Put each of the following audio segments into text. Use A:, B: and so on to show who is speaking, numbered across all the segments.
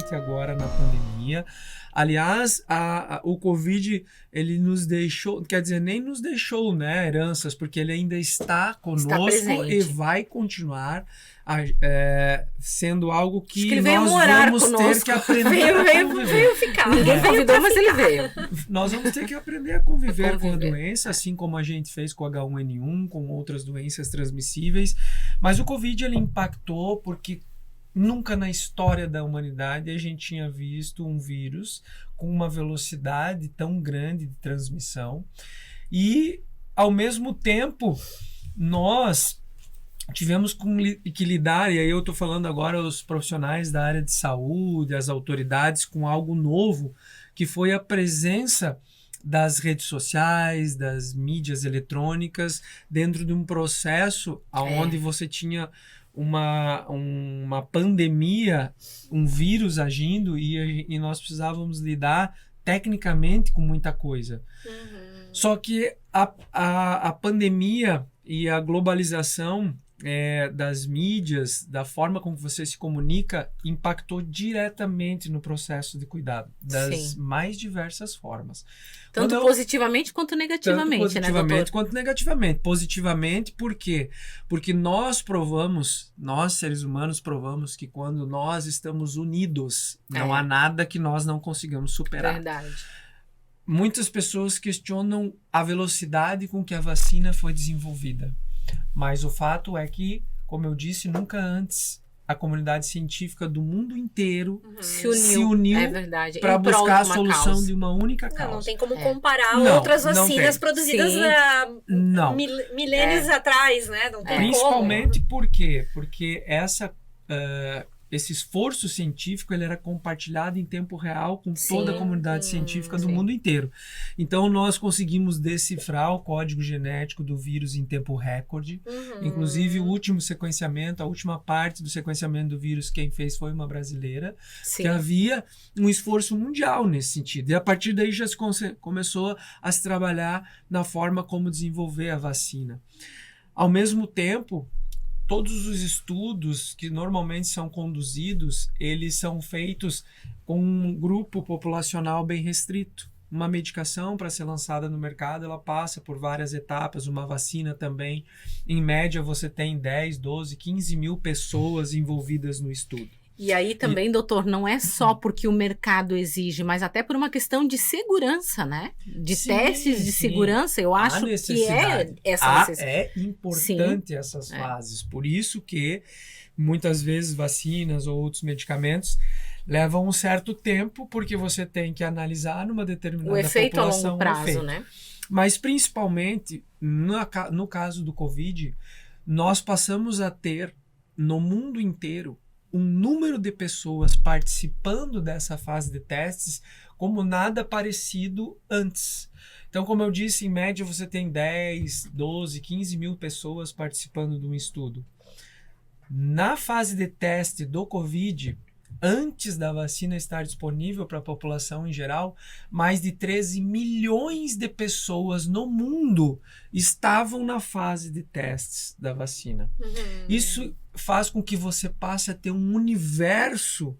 A: forte agora na pandemia. Aliás, o Covid, ele nos deixou, quer dizer, nem nos deixou, né, heranças, porque ele ainda está conosco e vai continuar sendo algo que nós vamos ter que aprender a conviver.
B: Veio ficar. Ninguém convidou, mas ele veio.
A: Nós vamos ter que aprender a conviver com a doença, assim como a gente fez com o H1N1, com outras doenças transmissíveis. Mas o Covid, ele impactou porque nunca na história da humanidade a gente tinha visto um vírus com uma velocidade tão grande de transmissão. E, ao mesmo tempo, nós tivemos que lidar, e aí eu estou falando agora os profissionais da área de saúde, as autoridades, com algo novo, que foi a presença das redes sociais, das mídias eletrônicas, dentro de um processo onde você tinha uma pandemia, um vírus agindo, e nós precisávamos lidar tecnicamente com muita coisa. Só que a pandemia e a globalização das mídias, da forma como você se comunica, impactou diretamente no processo de cuidado, das mais diversas formas.
B: Tanto positivamente quanto negativamente,
A: tanto positivamente,
B: né, doutor?
A: quanto negativamente. Positivamente, por quê? Porque nós seres humanos provamos que quando nós estamos unidos, não há nada que nós não consigamos superar.
B: Verdade.
A: Muitas pessoas questionam a velocidade com que a vacina foi desenvolvida. Mas o fato é que, como eu disse, nunca antes a comunidade científica do mundo inteiro se uniu para buscar a solução de uma única causa.
C: Não tem como comparar outras vacinas produzidas milênios atrás, né? Não tem
A: Principalmente por quê? Porque esse esforço científico ele era compartilhado em tempo real com toda a comunidade científica do mundo inteiro. Então, nós conseguimos decifrar o código genético do vírus em tempo recorde. Inclusive, o último sequenciamento, a última parte do sequenciamento do vírus, quem fez foi uma brasileira, que havia um esforço mundial nesse sentido. E a partir daí já se começou a se trabalhar na forma como desenvolver a vacina. Ao mesmo tempo, todos os estudos que normalmente são conduzidos, eles são feitos com um grupo populacional bem restrito. Uma medicação, para ser lançada no mercado, ela passa por várias etapas, uma vacina também. Em média, você tem 10, 12, 15 mil pessoas envolvidas no estudo.
B: E aí também, doutor, não é só porque o mercado exige, mas até por uma questão de segurança, né? De testes de segurança, eu acho que essa necessidade.
A: É importante essas fases. Por isso que, muitas vezes, vacinas ou outros medicamentos levam um certo tempo, porque você tem que analisar numa determinada população.
B: O efeito a longo prazo, né?
A: Mas, principalmente, no caso do Covid, nós passamos a ter, no mundo inteiro, um número de pessoas participando dessa fase de testes como nada parecido antes. Então, como eu disse, em média você tem 10, 12, 15 mil pessoas participando de um estudo. Na fase de teste do Covid, antes da vacina estar disponível para a população em geral, mais de 13 milhões de pessoas no mundo estavam na fase de testes da vacina. Isso faz com que você passe a ter um universo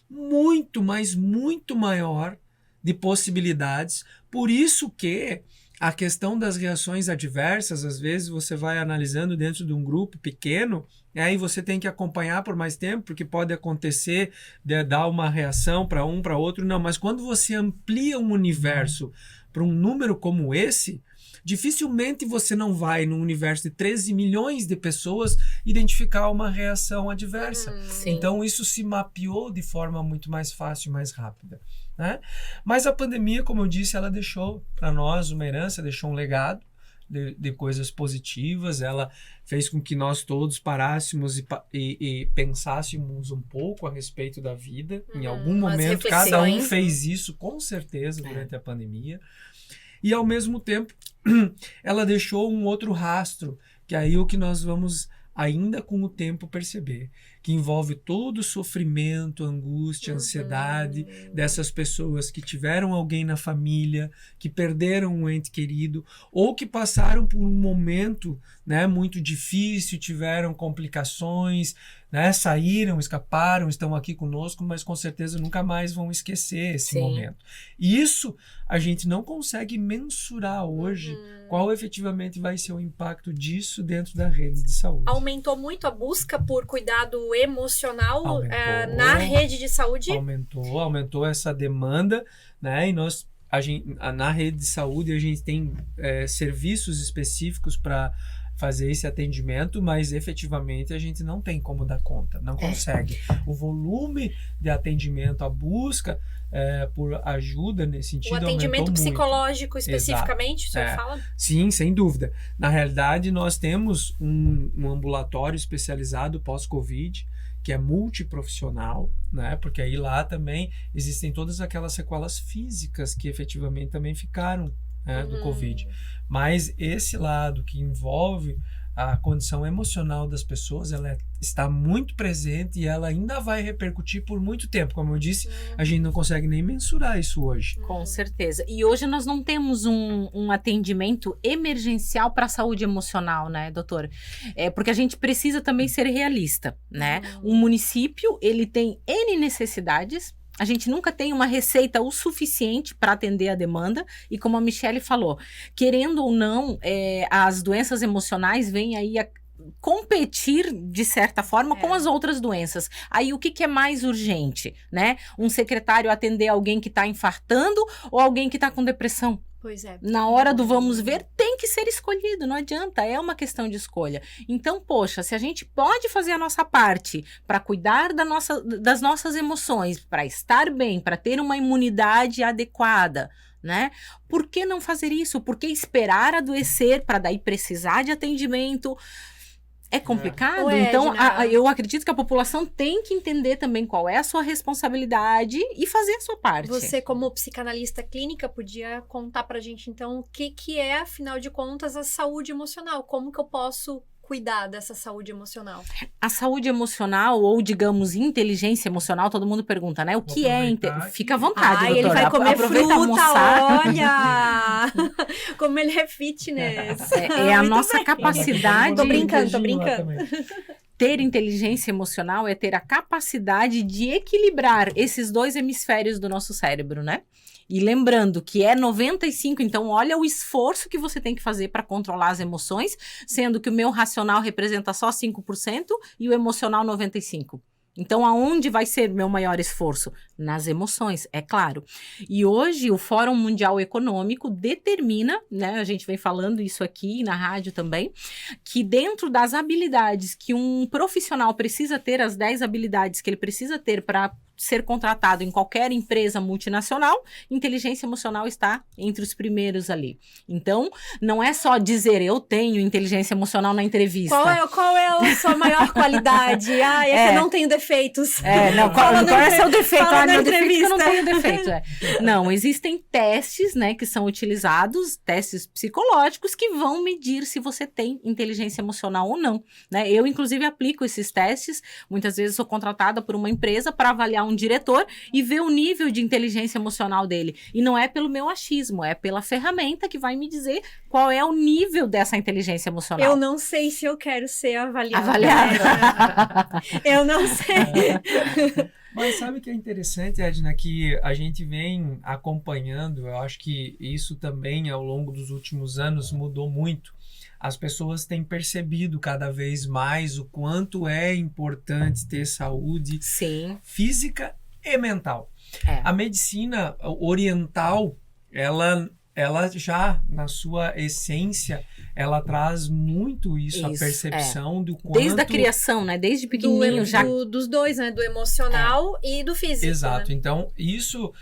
A: muito, mas muito maior de possibilidades. Por isso que a questão das reações adversas, às vezes você vai analisando dentro de um grupo pequeno, e aí você tem que acompanhar por mais tempo, porque pode acontecer de dar uma reação para um, para outro. Não, mas quando você amplia um universo para um número como esse, dificilmente você não vai, num universo de 13 milhões de pessoas, identificar uma reação adversa. Então, isso se mapeou de forma muito mais fácil e mais rápida, né? Mas a pandemia, como eu disse, ela deixou para nós uma herança, deixou um legado de coisas positivas. Ela fez com que nós todos parássemos e pensássemos um pouco a respeito da vida. Em algum momento, cada um fez isso, com certeza, durante a pandemia. E, ao mesmo tempo, ela deixou um outro rastro, que aí é o que nós vamos, ainda com o tempo, perceber. que envolve todo o sofrimento, angústia, ansiedade dessas pessoas que tiveram alguém na família, que perderam um ente querido, ou que passaram por um momento, né, muito difícil, tiveram complicações, né, saíram, escaparam, estão aqui conosco, mas com certeza nunca mais vão esquecer esse momento. E isso a gente não consegue mensurar hoje qual efetivamente vai ser o impacto disso dentro da rede de saúde.
C: Aumentou muito a busca por cuidado emocional na rede de saúde?
A: Aumentou essa demanda, né? E na rede de saúde a gente tem serviços específicos para fazer esse atendimento, mas efetivamente a gente não tem como dar conta, não consegue. O volume de atendimento, a busca por ajuda nesse sentido aumentou muito. O atendimento
C: psicológico especificamente, o senhor fala?
A: Sim, sem dúvida. Na realidade, nós temos um ambulatório especializado pós-Covid, que é multiprofissional, né? Porque aí lá também existem todas aquelas sequelas físicas que efetivamente também ficaram do Covid. Mas esse lado que envolve a condição emocional das pessoas, ela está muito presente e ela ainda vai repercutir por muito tempo. Como eu disse, a gente não consegue nem mensurar isso hoje.
B: Com certeza. E hoje nós não temos um atendimento emergencial para a saúde emocional, né, doutor? Porque a gente precisa também ser realista, né? Um município, ele tem N necessidades. A gente nunca tem uma receita o suficiente para atender a demanda. E como a Michele falou, querendo ou não, as doenças emocionais vêm aí a competir, de certa forma, com as outras doenças. Aí, o que é mais urgente, né? Um secretário atender alguém que está infartando ou alguém que está com depressão?
C: Pois é.
B: Na hora do vamos ver, tem que ser escolhido, não adianta, é uma questão de escolha. Então, poxa, se a gente pode fazer a nossa parte para cuidar das nossas emoções, para estar bem, para ter uma imunidade adequada, né? Por que não fazer isso? Por que esperar adoecer para daí precisar de atendimento? É complicado, então eu acredito que a população tem que entender também qual é a sua responsabilidade e fazer a sua parte.
C: Você, como psicanalista clínica, podia contar pra gente, então, o que é, afinal de contas, a saúde emocional? Como que eu posso cuidar dessa saúde emocional?
B: A saúde emocional, ou digamos, inteligência emocional, todo mundo pergunta, né? O que é? Fica à vontade, doutora.
C: Ele vai comer fruta, olha! Como ele é fitness.
B: É a nossa capacidade...
C: Tô brincando.
B: Ter inteligência emocional é ter a capacidade de equilibrar esses dois hemisférios do nosso cérebro, né? E lembrando que é 95, então olha o esforço que você tem que fazer para controlar as emoções, sendo que o meu racional representa só 5% e o emocional 95%. Então, aonde vai ser meu maior esforço? Nas emoções, é claro. E hoje, o Fórum Mundial Econômico determina, né, a gente vem falando isso aqui na rádio também, que dentro das habilidades que um profissional precisa ter, as 10 habilidades que ele precisa ter para ser contratado em qualquer empresa multinacional, inteligência emocional está entre os primeiros ali. Então, não é só dizer eu tenho inteligência emocional na entrevista.
C: Qual é a sua maior qualidade? Eu não tenho defeitos.
B: Qual é seu defeito? Meu defeito é que eu não tenho defeito. Não, existem testes, né, que são utilizados, testes psicológicos que vão medir se você tem inteligência emocional ou não, né? Eu, inclusive, aplico esses testes. Muitas vezes sou contratada por uma empresa para avaliar um diretor e ver o nível de inteligência emocional dele. E não é pelo meu achismo, é pela ferramenta que vai me dizer qual é o nível dessa inteligência emocional.
C: Eu não sei se eu quero ser avaliada. Eu não sei.
A: Mas sabe o que é interessante, Edna, que a gente vem acompanhando, eu acho que isso também ao longo dos últimos anos mudou muito. As pessoas têm percebido cada vez mais o quanto é importante ter saúde física e mental. A medicina oriental, ela já, na sua essência, ela traz muito isso a percepção do quanto...
B: Desde a criação, né? Desde pequenininho já...
C: Dos dois, né? Do emocional e do físico.
A: Exato.
C: Né?
A: Então, isso,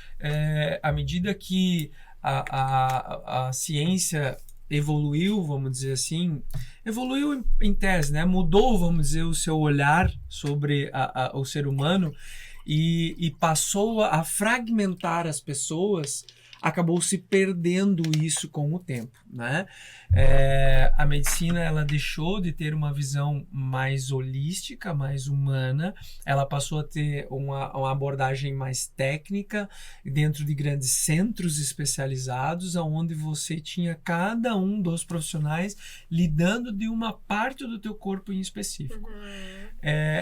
A: à medida que a ciência evoluiu, vamos dizer assim, evoluiu em tese, né? Mudou, vamos dizer, o seu olhar sobre o ser humano e passou a fragmentar as pessoas. acabou se perdendo isso com o tempo, né? A medicina, ela deixou de ter uma visão mais holística, mais humana, ela passou a ter uma abordagem mais técnica dentro de grandes centros especializados, onde você tinha cada um dos profissionais lidando de uma parte do teu corpo em específico.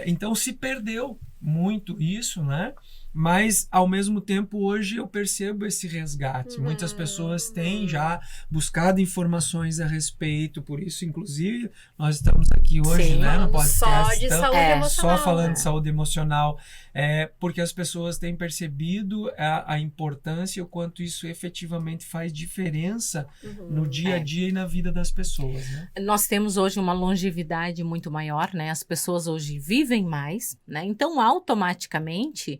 A: Então se perdeu muito isso, né? Mas, ao mesmo tempo, hoje eu percebo esse resgate. Muitas pessoas têm já buscado informações a respeito, por isso, inclusive, nós estamos aqui hoje,
B: Sim,
A: né, no podcast.
C: Só de saúde emocional.
A: Só falando de saúde emocional, porque as pessoas têm percebido a importância e o quanto isso efetivamente faz diferença no dia a dia e na vida das pessoas, né?
B: Nós temos hoje uma longevidade muito maior, né? As pessoas hoje vivem mais, né? Então, automaticamente,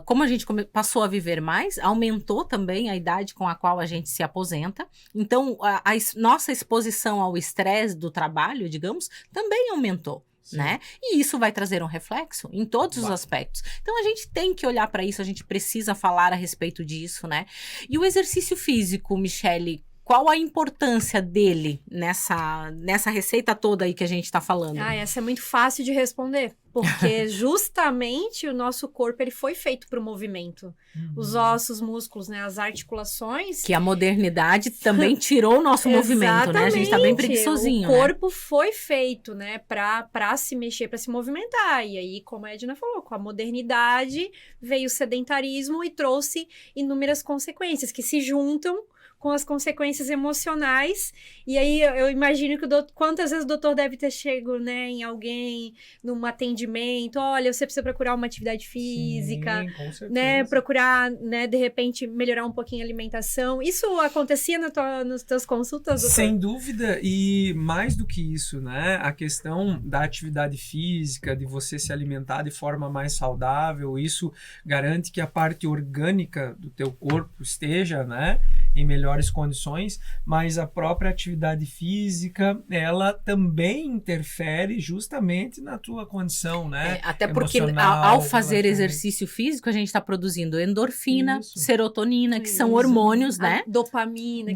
B: como a gente passou a viver mais, aumentou também a idade com a qual a gente se aposenta. Então, a nossa exposição ao estresse do trabalho, digamos, também aumentou. Né? E isso vai trazer um reflexo em todos os aspectos. Então a gente tem que olhar para isso, a gente precisa falar a respeito disso, né? E o exercício físico, Michele, qual a importância dele nessa receita toda aí que a gente está falando?
C: Essa é muito fácil de responder, porque justamente o nosso corpo ele foi feito para o movimento. Os ossos, músculos, né, as articulações.
B: Que a modernidade também tirou o nosso movimento, né? A gente está bem preguiçosinho.
C: O corpo foi feito, né, para se mexer, para se movimentar. E aí, como a Edna falou, com a modernidade veio o sedentarismo e trouxe inúmeras consequências que se juntam com as consequências emocionais. E aí eu imagino que quantas vezes o doutor deve ter chegado, né, em alguém, num atendimento, olha, você precisa procurar uma atividade física,
A: sim, com certeza.
C: né, procurar, né, de repente melhorar um pouquinho a alimentação. Isso acontecia nas tuas consultas, doutor?
A: Sem dúvida, e mais do que isso, né, a questão da atividade física, de você se alimentar de forma mais saudável, isso garante que a parte orgânica do teu corpo esteja, né, em melhores condições, mas a própria atividade física, ela também interfere justamente na tua condição, né?
B: Até porque ao fazer exercício físico, a gente está produzindo endorfina, serotonina, que são hormônios, né?
C: Dopamina.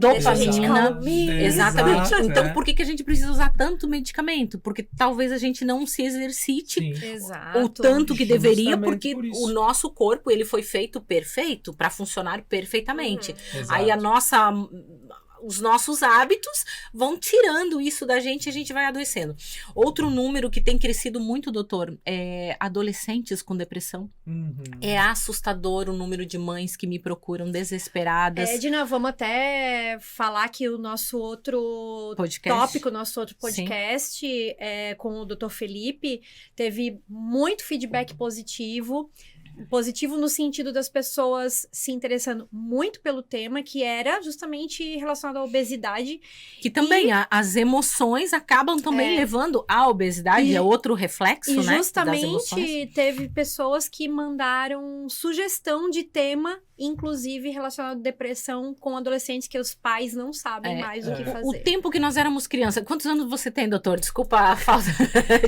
B: Exatamente. Então, por que a gente precisa usar tanto medicamento? Porque talvez a gente não se exercite o tanto que deveria, porque o nosso corpo, ele foi feito perfeito para funcionar perfeitamente. Aí os nossos hábitos vão tirando isso da gente e a gente vai adoecendo. Outro número que tem crescido muito, doutor, é adolescentes com depressão. É assustador o número de mães que me procuram desesperadas.
C: Edna, vamos até falar que o nosso outro tópico, nosso outro podcast com o doutor Felipe, teve muito feedback positivo no sentido das pessoas se interessando muito pelo tema, que era justamente relacionado à obesidade.
B: Que também as emoções acabam também levando à obesidade, é outro reflexo, né?
C: E justamente teve pessoas que mandaram sugestão de tema, inclusive relacionado à depressão com adolescentes que os pais não sabem mais o que fazer.
B: O tempo que nós éramos crianças. Quantos anos você tem, doutor? Desculpa a falta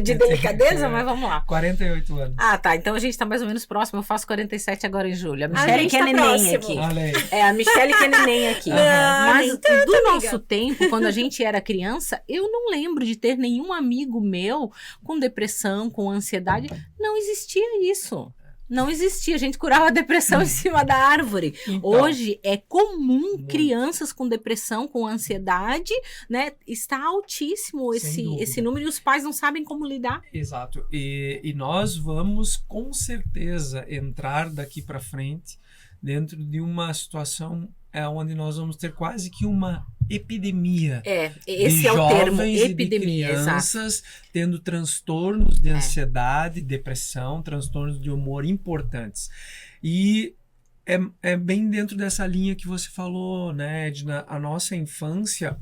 B: de delicadeza, mas vamos lá.
A: 48 anos.
B: Tá. Então a gente tá mais ou menos próximo. Eu faço 47 agora em julho. A Michele que é neném
C: próximo.
B: Aqui. A Michele que é neném aqui. Mas do nosso tempo, quando a gente era criança, eu não lembro de ter nenhum amigo meu com depressão, com ansiedade. Não existia isso. Não existia, a gente curava a depressão em cima da árvore. Então, hoje é comum crianças com depressão, com ansiedade, né? Está altíssimo esse número e os pais não sabem como lidar.
A: Exato. E nós vamos com certeza entrar daqui para frente dentro de uma situação onde nós vamos ter quase que uma epidemia.
B: Esse é o termo, epidemia,
A: de crianças tendo transtornos de ansiedade, depressão, transtornos de humor importantes. E é bem dentro dessa linha que você falou, né, Edna? A nossa infância,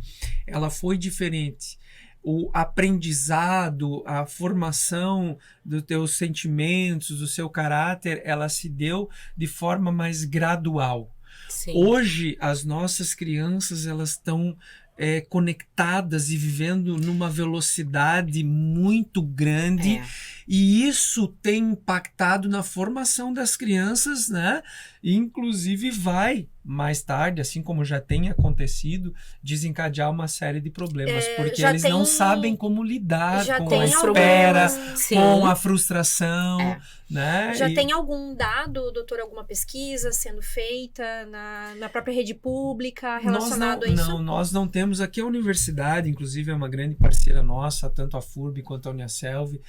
A: ela foi diferente. O aprendizado, a formação dos teus sentimentos, do seu caráter, ela se deu de forma mais gradual. Sim. Hoje, as nossas crianças, elas estão conectadas e vivendo numa velocidade muito grande E isso tem impactado na formação das crianças, né? E, inclusive vai mais tarde, assim como já tem acontecido, desencadear uma série de problemas, porque eles não sabem como lidar com a espera, com a frustração, né?
C: Já tem algum dado, doutor, alguma pesquisa sendo feita na própria rede pública relacionado a isso?
A: Não, nós não temos. Aqui a universidade, inclusive, é uma grande parceira nossa, tanto a FURB quanto a Uniaselv.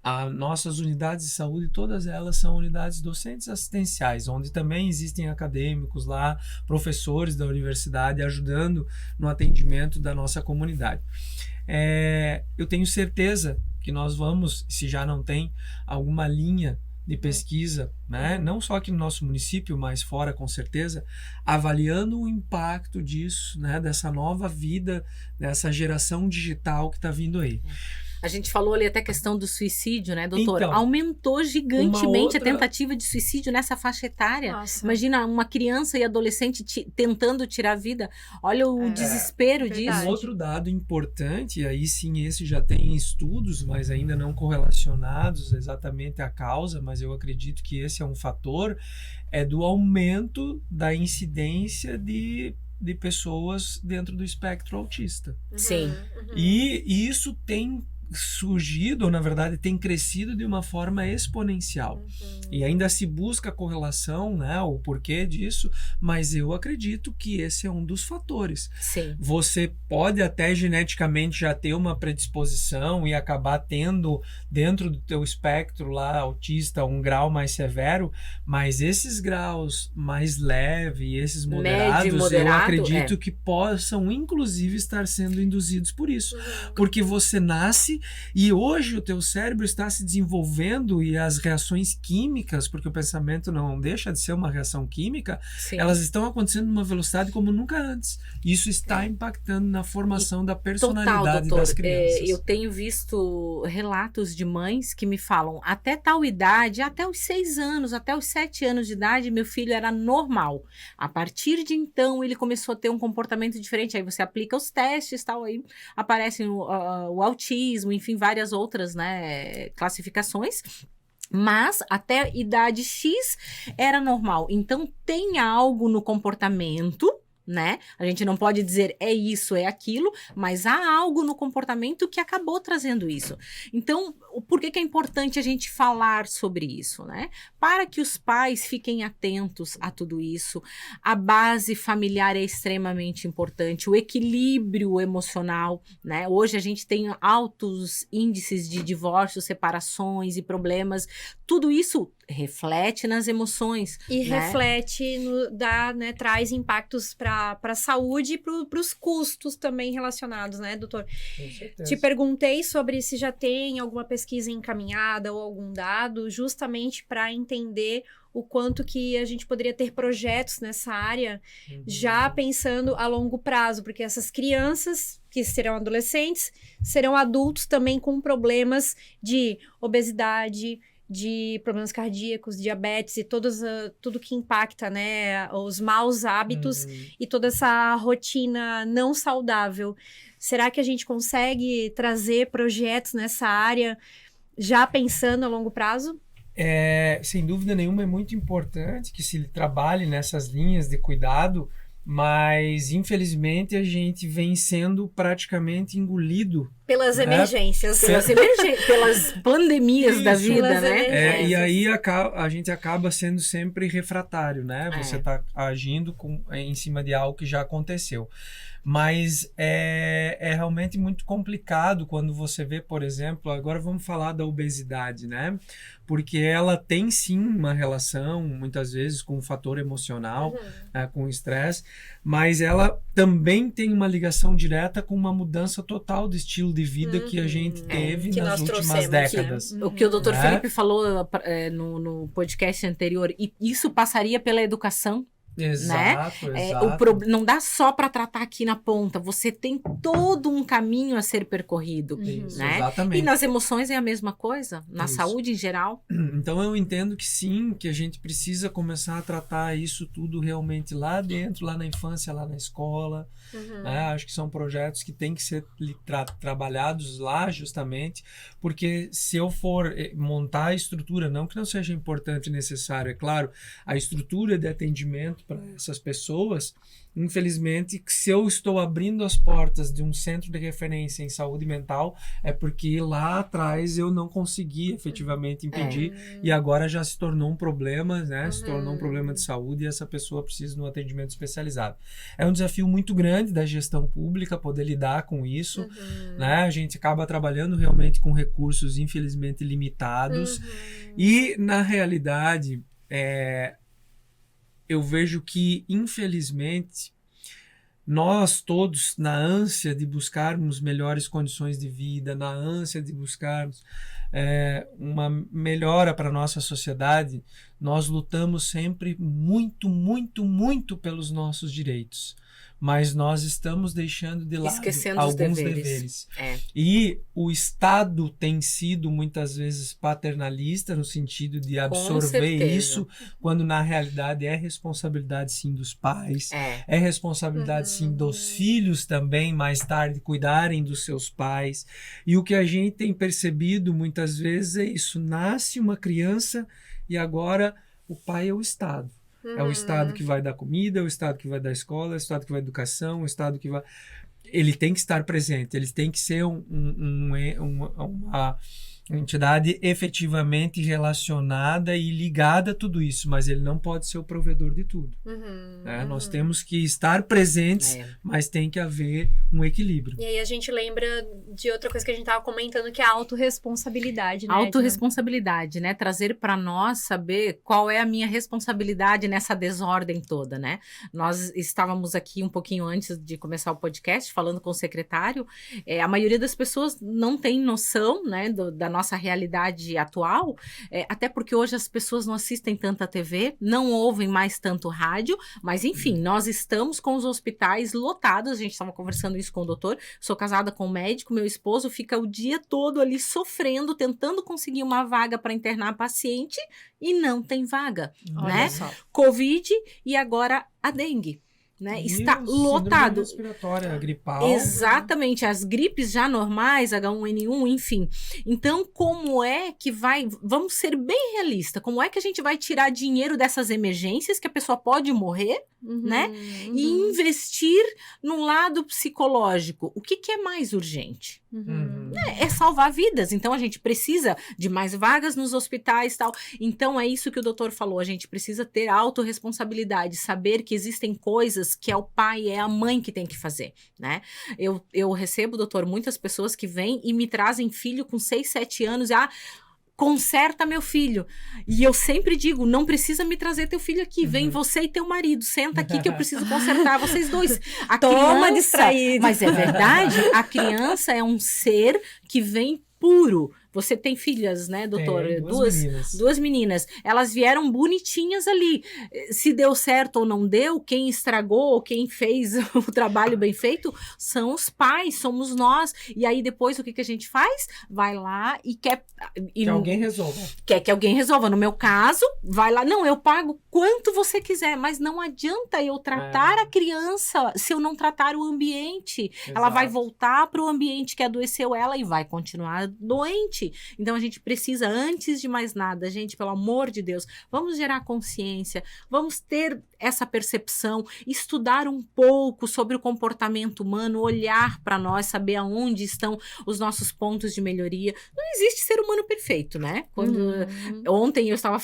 A: As nossas unidades de saúde, todas elas são unidades docentes assistenciais, onde também existem acadêmicos lá, professores da universidade ajudando no atendimento da nossa comunidade. Eu tenho certeza que nós vamos, se já não tem, alguma linha de pesquisa, né? Não só aqui no nosso município, mas fora com certeza, avaliando o impacto disso, né? Dessa nova vida, dessa geração digital que está vindo aí.
B: A gente falou ali até a questão do suicídio, né, doutor?
A: Então,
B: aumentou gigantemente a tentativa de suicídio nessa faixa etária.
C: Nossa.
B: Imagina uma criança e adolescente tentando tirar a vida. Olha o desespero disso.
A: Um outro dado importante, aí sim esse já tem estudos, mas ainda não correlacionados exatamente à causa, mas eu acredito que esse é um fator, é do aumento da incidência de pessoas dentro do espectro autista.
B: Sim.
A: E isso tem surgido, ou na verdade tem crescido de uma forma exponencial. E ainda se busca a correlação, né, o porquê disso, mas eu acredito que esse é um dos fatores.
B: Sim.
A: Você pode até geneticamente já ter uma predisposição e acabar tendo dentro do teu espectro lá autista um grau mais severo, mas esses graus mais leves e esses moderados, eu acredito que possam inclusive estar sendo induzidos por isso. Porque você nasce e hoje o teu cérebro está se desenvolvendo e as reações químicas, porque o pensamento não deixa de ser uma reação química, elas estão acontecendo numa velocidade como nunca antes. Isso está impactando na formação da personalidade das crianças.
B: Eu tenho visto relatos de mães que me falam, até tal idade, até os 6 anos, até os 7 anos de idade, meu filho era normal. A partir de então, ele começou a ter um comportamento diferente. Aí você aplica os testes, tal, aí aparece o autismo, enfim, várias outras, né, classificações. Mas até idade X era normal. Então tem algo no comportamento, né? A gente não pode dizer é isso, é aquilo, mas há algo no comportamento que acabou trazendo isso. Então, por que é importante a gente falar sobre isso, né? Para que os pais fiquem atentos a tudo isso. A base familiar é extremamente importante, o equilíbrio emocional, né? Hoje a gente tem altos índices de divórcios, separações e problemas. Tudo isso reflete nas emoções.
C: E
B: né?
C: reflete, traz impactos para a saúde e para os custos também relacionados, né, doutor?
A: Com certeza.
C: Te perguntei sobre se já tem alguma pesquisa encaminhada ou algum dado, justamente para entender o quanto que a gente poderia ter projetos nessa área, já pensando a longo prazo, porque essas crianças que serão adolescentes, serão adultos também com problemas de obesidade, de problemas cardíacos, diabetes e tudo que impacta, né, os maus hábitos e toda essa rotina não saudável. Será que a gente consegue trazer projetos nessa área já pensando a longo prazo?
A: Sem dúvida nenhuma é muito importante que se trabalhe nessas linhas de cuidado, mas infelizmente a gente vem sendo praticamente engolido
C: pelas emergências,
B: pelas pandemias da vida, né?
A: E aí a gente acaba sendo sempre refratário, né? Você está agindo em cima de algo que já aconteceu. Mas é realmente muito complicado quando você vê, por exemplo, agora vamos falar da obesidade, né? Porque ela tem sim uma relação, muitas vezes, com o fator emocional, né, com o estresse, mas ela também tem uma ligação direta com uma mudança total de estilo de vida que a gente teve nas últimas décadas.
B: O que o doutor Felipe falou no podcast anterior, e isso passaria pela educação.
A: Exato,
B: né?
A: exato.
B: Não dá só para tratar aqui na ponta, você tem todo um caminho a ser percorrido,
A: Isso,
B: né?
A: exatamente.
B: E nas emoções é a mesma coisa, na saúde em geral.
A: Então eu entendo que sim, que a gente precisa começar a tratar isso tudo realmente lá dentro, lá na infância, lá na escola, né? Acho que são projetos que têm que ser trabalhados lá justamente, porque se eu for montar a estrutura, não que não seja importante e necessário, é claro, a estrutura de atendimento para essas pessoas, infelizmente, se eu estou abrindo as portas de um centro de referência em saúde mental, é porque lá atrás eu não consegui efetivamente impedir e agora já se tornou um problema, né? Se tornou um problema de saúde e essa pessoa precisa de um atendimento especializado. É um desafio muito grande da gestão pública poder lidar com isso, né? A gente acaba trabalhando realmente com recursos infelizmente limitados e, na realidade, eu vejo que, infelizmente, nós todos, na ânsia de buscarmos melhores condições de vida, na ânsia de buscarmos uma melhora para a nossa sociedade, nós lutamos sempre muito, muito, muito pelos nossos direitos. Mas nós estamos deixando de lado alguns deveres. E o Estado tem sido muitas vezes paternalista no sentido de absorver isso, quando na realidade é responsabilidade sim dos pais, é responsabilidade sim dos filhos também, mais tarde, cuidarem dos seus pais. E o que a gente tem percebido muitas vezes é isso, nasce uma criança e agora o pai é o Estado. É o Estado que vai dar comida, é o Estado que vai dar escola, é o Estado que vai dar educação, é o Estado que vai... Ele tem que estar presente, ele tem que ser uma entidade efetivamente relacionada e ligada a tudo isso, mas ele não pode ser o provedor de tudo. Né? Nós temos que estar presentes, mas tem que haver um equilíbrio.
C: E aí a gente lembra de outra coisa que a gente estava comentando, que é a autorresponsabilidade, né?
B: Autorresponsabilidade, né? Trazer para nós saber qual é a minha responsabilidade nessa desordem toda, né? Nós estávamos aqui um pouquinho antes de começar o podcast, falando com o secretário, a maioria das pessoas não tem noção, né, da nossa realidade atual, até porque hoje as pessoas não assistem tanta TV, não ouvem mais tanto rádio, mas enfim, nós estamos com os hospitais lotados, a gente estava conversando isso com o doutor, sou casada com um médico, meu esposo fica o dia todo ali sofrendo, tentando conseguir uma vaga para internar paciente e não tem vaga, né? Covid e agora a dengue. Né? Está lotado.
A: Respiratória, gripal.
B: Exatamente, as gripes já normais, H1N1, enfim. Então, como é que vamos ser bem realistas, como é que a gente vai tirar dinheiro dessas emergências que a pessoa pode morrer, né? E investir no lado psicológico? O que é mais urgente? É salvar vidas, então a gente precisa de mais vagas nos hospitais e tal, então é isso que o doutor falou, a gente precisa ter autorresponsabilidade, saber que existem coisas que é o pai, é a mãe que tem que fazer, né? Eu recebo, doutor, muitas pessoas que vêm e me trazem filho com 6, 7 anos e conserta meu filho. E eu sempre digo, não precisa me trazer teu filho aqui, vem você e teu marido, senta aqui que eu preciso consertar vocês dois.
C: Toma distraído.
B: Mas é verdade, a criança é um ser que vem puro. Você tem filhas, né, doutor? Duas meninas. Elas vieram bonitinhas ali. Se deu certo ou não deu, quem estragou ou quem fez o trabalho bem feito são os pais, somos nós. E aí depois o que a gente faz? Vai lá e quer...
A: Que alguém resolva.
B: Quer que alguém resolva. No meu caso, vai lá, não, eu pago quanto você quiser, mas não adianta eu tratar a criança se eu não tratar o ambiente. Exato. Ela vai voltar para o ambiente que adoeceu ela e vai continuar doente. Então a gente precisa, antes de mais nada, gente, pelo amor de Deus, vamos gerar consciência, vamos ter essa percepção, estudar um pouco sobre o comportamento humano, olhar para nós, saber aonde estão os nossos pontos de melhoria. Não existe ser humano perfeito, né? Ontem eu estava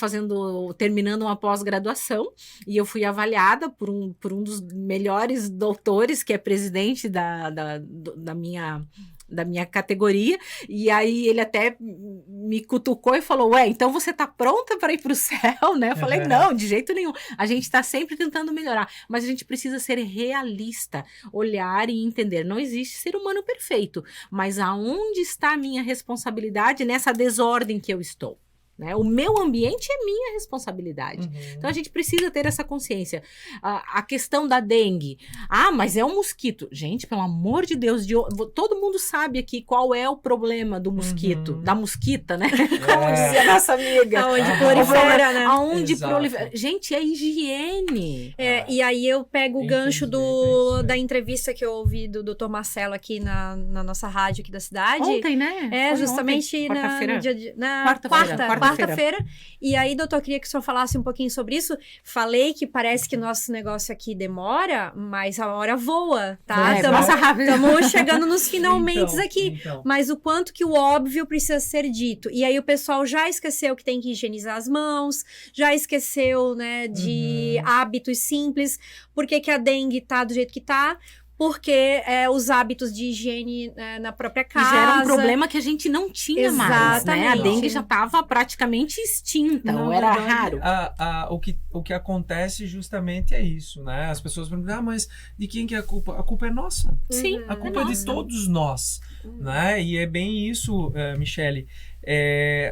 B: terminando uma pós-graduação e eu fui avaliada por um dos melhores doutores, que é presidente da minha categoria, e aí ele até me cutucou e falou, então você tá pronta para ir pro céu, né? Eu falei, não, de jeito nenhum, a gente tá sempre tentando melhorar, mas a gente precisa ser realista, olhar e entender, não existe ser humano perfeito, mas aonde está a minha responsabilidade nessa desordem que eu estou? né? O meu ambiente é minha responsabilidade. Então a gente precisa ter essa consciência. A questão da dengue. Mas é um mosquito. Gente, pelo amor de Deus, todo mundo sabe aqui qual é o problema do mosquito, da mosquita, né? Como dizia a nossa amiga.
C: Aonde prolifera, né?
B: Aonde prolifera. Gente, é higiene.
C: E aí eu pego o gancho da entrevista que eu ouvi do Dr. Marcelo aqui na nossa rádio aqui da cidade.
B: Ontem, né?
C: É, justamente na quarta-feira. E aí, doutor, queria que o senhor falasse um pouquinho sobre isso. Falei que parece que nosso negócio aqui demora, mas a hora voa, tá? Estamos chegando nos finalmente aqui. Mas o quanto que o óbvio precisa ser dito. E aí o pessoal já esqueceu que tem que higienizar as mãos, já esqueceu, né, de hábitos simples. Por que a dengue tá do jeito que tá? Porque os hábitos de higiene na própria casa...
B: Já era um problema que a gente não tinha mais, né? A dengue já estava praticamente extinta, ou era raro.
A: O que acontece justamente é isso, né? As pessoas perguntam, mas de quem que é a culpa? A culpa é nossa.
B: Sim,
A: a culpa é de todos nós, né? E é bem isso, Michele.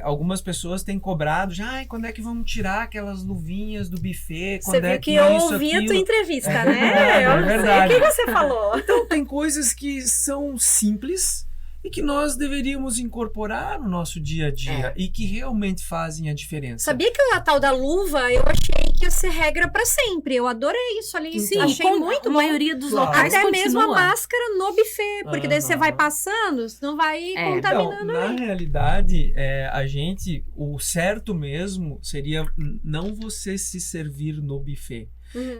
A: Algumas pessoas têm cobrado quando é que vamos tirar aquelas luvinhas do buffet?
C: Você viu que eu ouvi a tua entrevista, né?
A: É verdade.
C: O que você falou?
A: Então, tem coisas que são simples e que nós deveríamos incorporar no nosso dia a dia e que realmente fazem a diferença.
C: Sabia que a tal da luva, eu achei que ia ser regra para sempre. Eu adorei isso ali.
B: Sim,
C: achei muito
B: a maioria dos locais
C: até
B: continua.
C: Mesmo a máscara no buffet, porque daí você vai passando, não vai contaminando.
A: Então, na realidade, o certo mesmo seria não você se servir no buffet.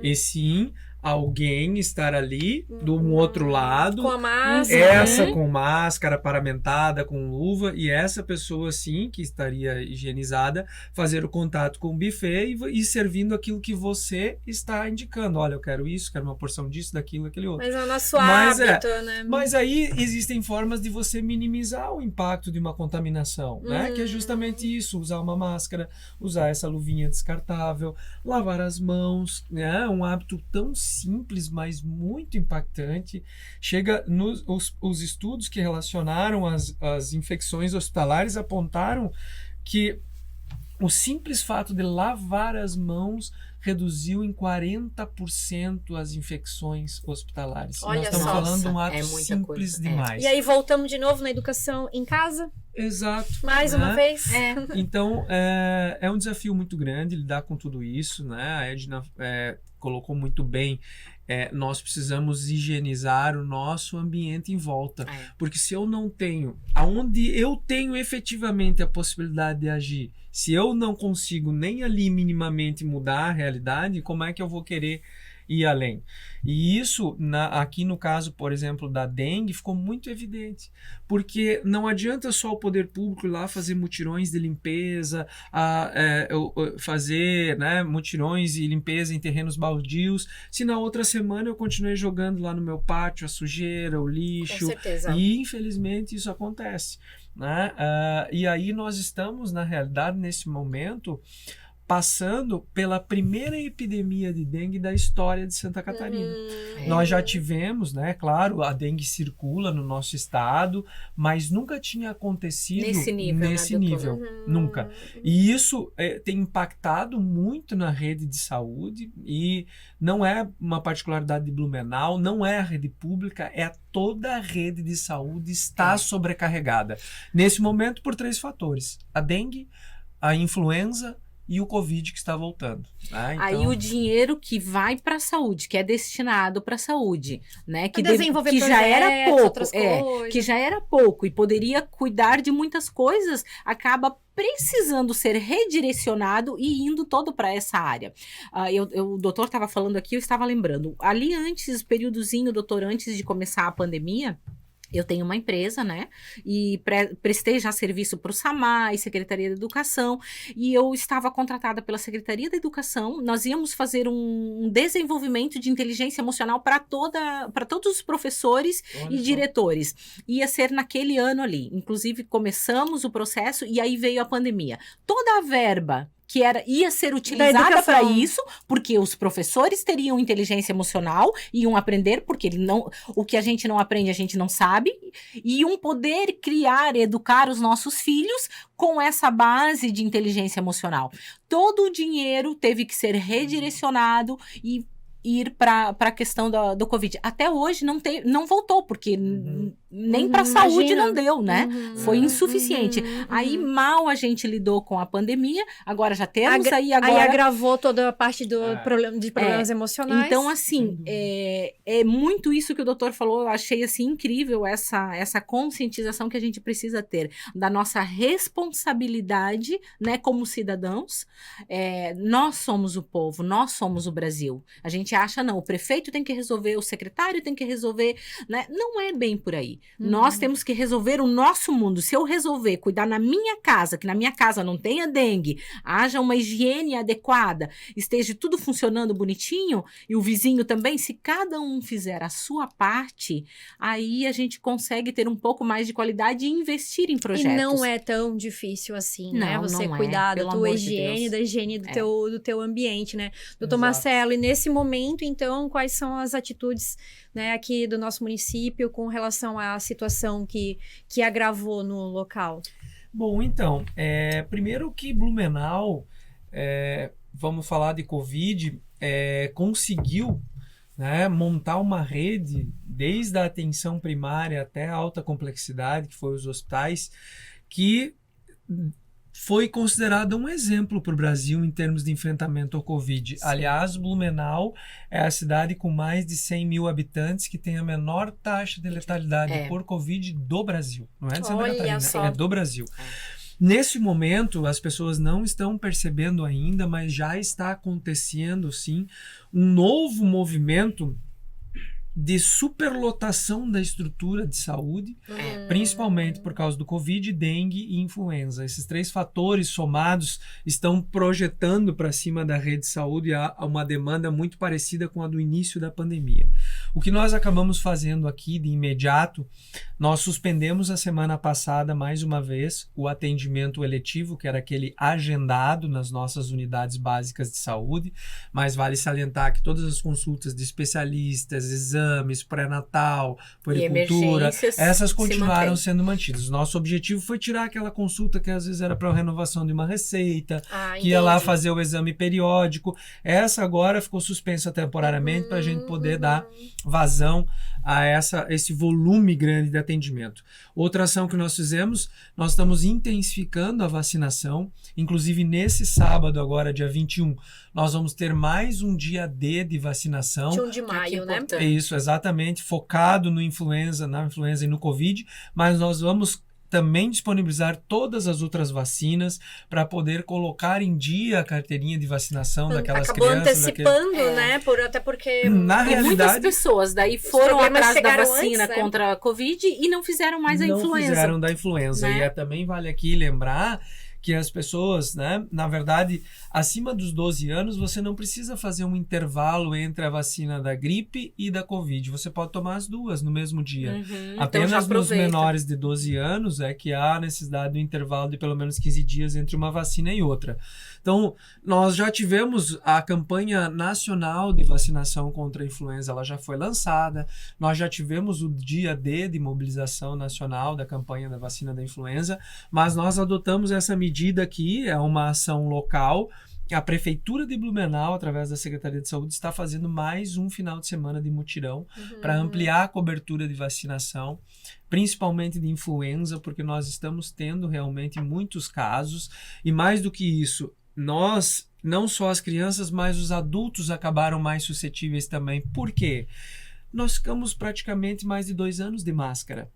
A: E sim alguém estar ali do outro lado,
C: com a máscara,
A: essa com máscara paramentada, com luva, e essa pessoa sim que estaria higienizada fazer o contato com o buffet e servindo aquilo que você está indicando. Olha, eu quero isso, quero uma porção disso, daquilo, aquele outro.
C: Mas é o nosso hábito, né?
A: Mas aí existem formas de você minimizar o impacto de uma contaminação, né? Que é justamente isso, usar uma máscara, usar essa luvinha descartável, lavar as mãos, né? Um hábito tão simples, mas muito impactante. Chega os estudos que relacionaram as infecções hospitalares apontaram que o simples fato de lavar as mãos reduziu em 40% as infecções hospitalares.
C: Olha,
A: nós estamos falando de um ato simples demais.
C: E aí voltamos de novo na educação em casa?
A: Exato.
C: Mais uma vez?
A: Então, é um desafio muito grande lidar com tudo isso, né? A Edna colocou muito bem, nós precisamos higienizar o nosso ambiente em volta. Porque se eu não tenho, aonde eu tenho efetivamente a possibilidade de agir, se eu não consigo nem ali minimamente mudar a realidade, como é que eu vou querer ir além? E isso, aqui no caso, por exemplo, da dengue, ficou muito evidente, porque não adianta só o poder público ir lá fazer mutirões de limpeza, fazer, né, mutirões e limpeza em terrenos baldios, se na outra semana eu continuei jogando lá no meu pátio a sujeira, o lixo.
C: Com certeza.
A: E infelizmente isso acontece, né? E aí nós estamos, na realidade, nesse momento, passando pela primeira epidemia de dengue da história de Santa Catarina. Nós já tivemos, né, claro, a dengue circula no nosso estado, mas nunca tinha acontecido nesse nível, nunca. E isso tem impactado muito na rede de saúde, e não é uma particularidade de Blumenau, não é a rede pública, toda a rede de saúde está sobrecarregada. Nesse momento, por 3 fatores: a dengue, a influenza e o Covid que está voltando. Então...
B: Aí o dinheiro que vai para a saúde, que é destinado para a saúde, né? Que
C: já era pouco,
B: que já era pouco e poderia cuidar de muitas coisas, acaba precisando ser redirecionado e indo todo para essa área. O doutor estava falando aqui, eu estava lembrando, ali antes, períodozinho, doutor, antes de começar a pandemia, eu tenho uma empresa, né, e prestei já serviço para o SAMAI, Secretaria da Educação, e eu estava contratada pela Secretaria da Educação. Nós íamos fazer um desenvolvimento de inteligência emocional para todos os professores e diretores. Ia ser naquele ano ali. Inclusive, começamos o processo e aí veio a pandemia. Toda a verba que ia ser utilizada para isso, porque os professores teriam inteligência emocional, iam aprender, porque o que a gente não aprende, a gente não sabe, e iam poder criar, educar os nossos filhos com essa base de inteligência emocional. Todo o dinheiro teve que ser redirecionado e ir para a questão do Covid. Até hoje não voltou, porque nem para a saúde não deu, né? Foi insuficiente. Aí mal a gente lidou com a pandemia, agora já temos aí agora...
C: Aí agravou toda a parte de problemas emocionais.
B: Então, assim, é muito isso que o doutor falou, eu achei, assim, incrível essa conscientização que a gente precisa ter da nossa responsabilidade, né, como cidadãos. Nós somos o povo, nós somos o Brasil. A gente acha, não, o prefeito tem que resolver, o secretário tem que resolver, né? Não é bem por aí. Nós temos que resolver o nosso mundo. Se eu resolver cuidar na minha casa, que na minha casa não tenha dengue, haja uma higiene adequada, esteja tudo funcionando bonitinho, e o vizinho também, se cada um fizer a sua parte, aí a gente consegue ter um pouco mais de qualidade e investir em projetos.
C: E não é tão difícil assim, né? Você cuidar da tua higiene, da higiene do teu ambiente, né? Doutor Marcelo, e nesse momento, então, quais são as atitudes, né, aqui do nosso município com relação à situação que agravou no local?
A: Bom, então, primeiro que Blumenau, vamos falar de Covid, conseguiu, né, montar uma rede, desde a atenção primária até a alta complexidade, que foi os hospitais, que foi considerada um exemplo para o Brasil em termos de enfrentamento ao Covid. Sim. Aliás, Blumenau é a cidade com mais de 100 mil habitantes que tem a menor taxa de letalidade por Covid do Brasil. Não é de Santa Catarina, é do Brasil. Nesse momento, as pessoas não estão percebendo ainda, mas já está acontecendo, sim, um novo movimento de superlotação da estrutura de saúde, principalmente por causa do Covid, dengue e influenza. Esses 3 fatores somados estão projetando para cima da rede de saúde uma demanda muito parecida com a do início da pandemia. O que nós acabamos fazendo aqui de imediato, nós suspendemos a semana passada, mais uma vez, o atendimento eletivo, que era aquele agendado nas nossas unidades básicas de saúde, mas vale salientar que todas as consultas de especialistas, exames, pré-natal, puericultura, essas continuaram sendo mantidas. Nosso objetivo foi tirar aquela consulta que às vezes era para a renovação de uma receita, que ia lá fazer o exame periódico. Essa agora ficou suspensa temporariamente para a gente poder dar vazão a esse volume grande de atendimento. Outra ação que nós fizemos, nós estamos intensificando a vacinação, inclusive nesse sábado agora, dia 21, nós vamos ter mais um dia D de vacinação.
C: 21 de maio, né?
A: Isso, exatamente, focado na influenza e no Covid, mas nós vamos também disponibilizar todas as outras vacinas para poder colocar em dia a carteirinha de vacinação daquelas crianças.
C: Acabou antecipando, né? Até porque...
A: Na realidade,
B: muitas pessoas daí foram atrás da vacina contra a Covid e não fizeram mais a influenza.
A: Não fizeram da influenza. Né? E também vale aqui lembrar que as pessoas, né, na verdade, acima dos 12 anos, você não precisa fazer um intervalo entre a vacina da gripe e da Covid. Você pode tomar as duas no mesmo dia. Apenas
B: então
A: nos menores de 12 anos é que há necessidade do intervalo de pelo menos 15 dias entre uma vacina e outra. Então, nós já tivemos a campanha nacional de vacinação contra a influenza, ela já foi lançada. Nós já tivemos o dia D de mobilização nacional da campanha da vacina da influenza, mas nós adotamos essa medida aqui, é uma ação local. A Prefeitura de Blumenau, através da Secretaria de Saúde, está fazendo mais um final de semana de mutirão para ampliar a cobertura de vacinação, principalmente de influenza, porque nós estamos tendo realmente muitos casos. E mais do que isso, nós, não só as crianças, mas os adultos acabaram mais suscetíveis também. Por quê? Nós ficamos praticamente mais de 2 anos de máscara.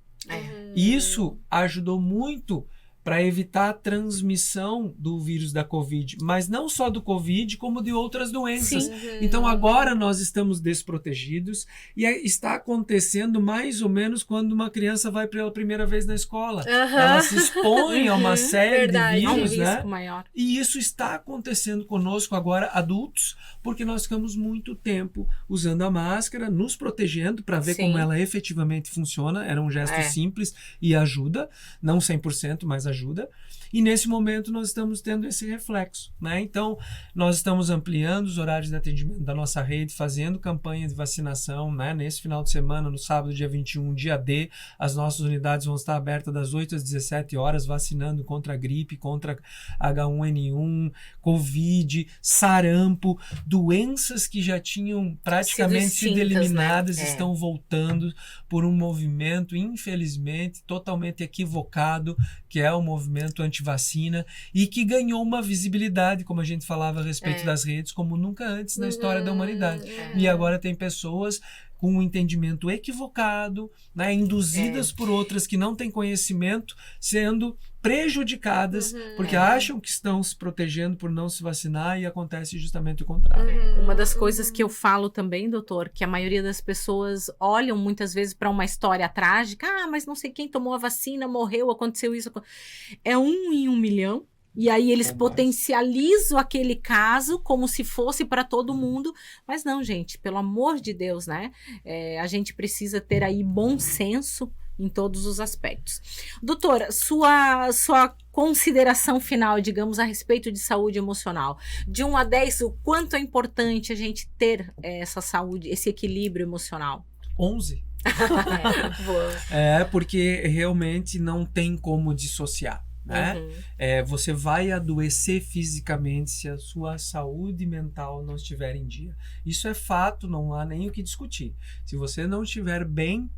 A: E isso ajudou muito para evitar a transmissão do vírus da Covid, mas não só do Covid, como de outras doenças. Sim. Então agora nós estamos desprotegidos e está acontecendo mais ou menos quando uma criança vai pela primeira vez na escola. Ela se expõe a uma série de vírus, né?
B: Maior.
A: E isso está acontecendo conosco agora, adultos, porque nós ficamos muito tempo usando a máscara, nos protegendo para ver como ela efetivamente funciona. Era um gesto simples e ajuda, não 100%, mas ajuda ajuda. E nesse momento nós estamos tendo esse reflexo, né? Então, nós estamos ampliando os horários de atendimento da nossa rede, fazendo campanha de vacinação, né? Nesse final de semana, no sábado, dia 21, dia D, as nossas unidades vão estar abertas das 8 às 17 horas, vacinando contra a gripe, contra H1N1, Covid, sarampo, doenças que já tinham praticamente sido eliminadas, né? Estão voltando por um movimento, infelizmente, totalmente equivocado, que é o movimento antivacina, e que ganhou uma visibilidade, como a gente falava a respeito das redes, como nunca antes na história da humanidade. E agora tem pessoas com um entendimento equivocado, né, induzidas por outras que não têm conhecimento, sendo prejudicadas, porque acham que estão se protegendo por não se vacinar e acontece justamente o contrário.
B: Uma das coisas que eu falo também, doutor, que a maioria das pessoas olham muitas vezes para uma história trágica, mas não sei quem tomou a vacina, morreu, aconteceu isso. É 1 em 1 milhão. E aí eles potencializam aquele caso como se fosse para todo mundo. Mas não, gente, pelo amor de Deus, né? A gente precisa ter aí bom senso em todos os aspectos. Doutora, sua consideração final, digamos, a respeito de saúde emocional. De 1 a 10, o quanto é importante a gente ter essa saúde, esse equilíbrio emocional?
A: 11. Porque realmente não tem como dissociar. Né? Você vai adoecer fisicamente se a sua saúde mental não estiver em dia. Isso é fato, não há nem o que discutir. Se você não estiver bem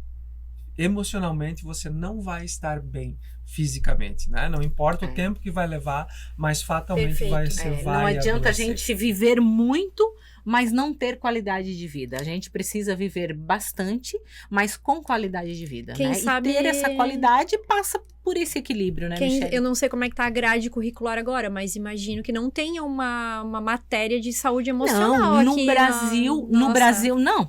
A: emocionalmente, você não vai estar bem fisicamente, né? Não importa o tempo que vai levar, mas fatalmente vai
B: não adianta a gente viver muito, mas não ter qualidade de vida. A gente precisa viver bastante, mas com qualidade de vida.
C: Quem
B: né?
C: sabe...
B: E ter essa qualidade passa por esse equilíbrio, né, Michele?
C: Eu não sei como é que tá a grade curricular agora, mas imagino que não tenha uma matéria de saúde emocional
B: não,
C: aqui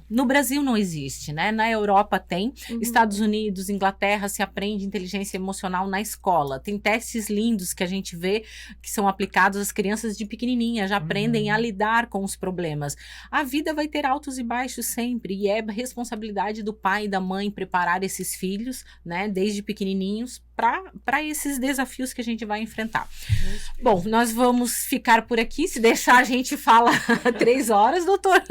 B: no Brasil não existe, né? Na Europa tem, Estados Unidos, Inglaterra, se aprende inteligência emocional na escola. Tem testes lindos que a gente vê que são aplicados às crianças de pequenininha, já aprendem a lidar com os problemas. A vida vai ter altos e baixos sempre, e é responsabilidade do pai e da mãe preparar esses filhos, né, desde pequenininhos, para esses desafios que a gente vai enfrentar. Bom, nós vamos ficar por aqui. Se deixar, a gente fala 3 horas, doutor.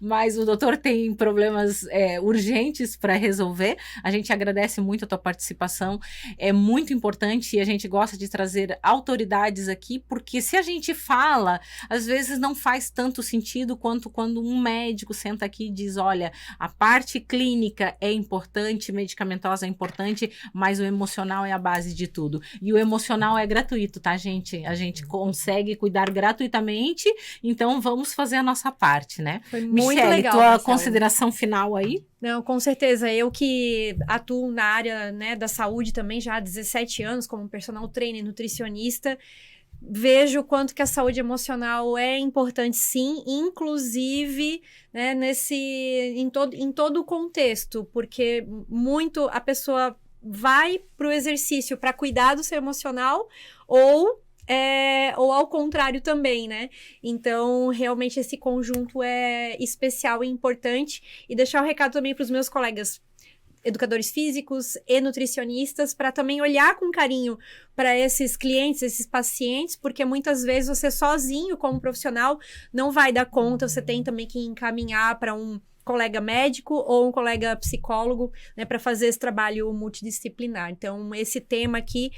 B: Mas o doutor tem problemas urgentes para resolver. A gente agradece muito a tua participação. É muito importante, e a gente gosta de trazer autoridades aqui, porque se a gente fala, às vezes não faz tanto sentido quanto quando um médico senta aqui e diz, olha, a parte clínica é importante, medicamentosa é importante, mas o emocional é a base de tudo. E o emocional é gratuito, tá, gente? A gente consegue cuidar gratuitamente, então vamos fazer a nossa parte, né?
C: Foi muito
B: Michele,
C: legal,
B: tua
C: Marcelo.
B: Consideração final aí?
C: Não, com certeza. Eu que atuo na área, né, da saúde também já há 17 anos, como personal trainer, nutricionista, vejo o quanto que a saúde emocional é importante, sim, inclusive, né, em todo o contexto, porque muito a pessoa vai para o exercício para cuidar do seu emocional ou ao contrário também, né? Então, realmente, esse conjunto é especial e importante. E deixar o recado também para os meus colegas educadores físicos e nutricionistas, para também olhar com carinho para esses clientes, esses pacientes, porque muitas vezes você sozinho, como profissional, não vai dar conta, você tem também que encaminhar para um colega médico ou um colega psicólogo, né, para fazer esse trabalho multidisciplinar. Então, esse tema aqui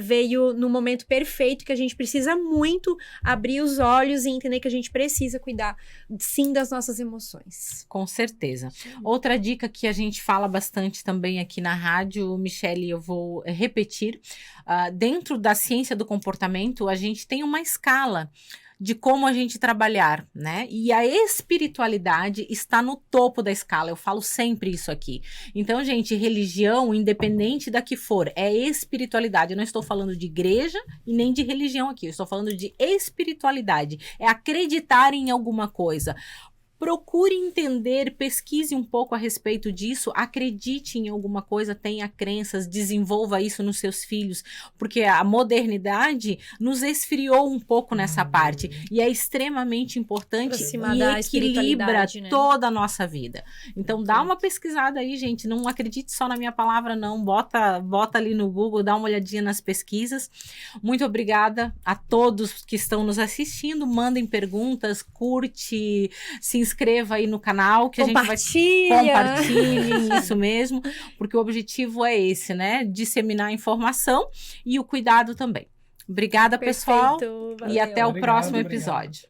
C: veio no momento perfeito, que a gente precisa muito abrir os olhos e entender que a gente precisa cuidar, sim, das nossas emoções.
B: Com certeza. Outra dica que a gente fala bastante também aqui na rádio, Michele, eu vou repetir, dentro da ciência do comportamento, a gente tem uma escala de como a gente trabalhar, né? E a espiritualidade está no topo da escala, eu falo sempre isso aqui. Então, gente, religião, independente da que for, é espiritualidade. Eu não estou falando de igreja e nem de religião aqui, eu estou falando de espiritualidade. É acreditar em alguma coisa. procure entender, pesquise um pouco a respeito disso, acredite em alguma coisa, tenha crenças, desenvolva isso nos seus filhos, porque a modernidade nos esfriou um pouco nessa parte, e é extremamente importante
C: Aproximar
B: e
C: da
B: equilibra
C: espiritualidade, né?
B: toda a nossa vida. Então dá uma pesquisada aí, gente, não acredite só na minha palavra não, bota ali no Google, dá uma olhadinha nas pesquisas. Muito obrigada a todos que estão nos assistindo, mandem perguntas, curte, se inscreva aí no canal, que a gente vai... Compartilhem, isso mesmo, porque o objetivo é esse, né? Disseminar a informação e o cuidado também. Obrigada, pessoal,
C: Perfeito,
B: e até o
C: valeu.
B: próximo
A: Obrigado.
B: episódio.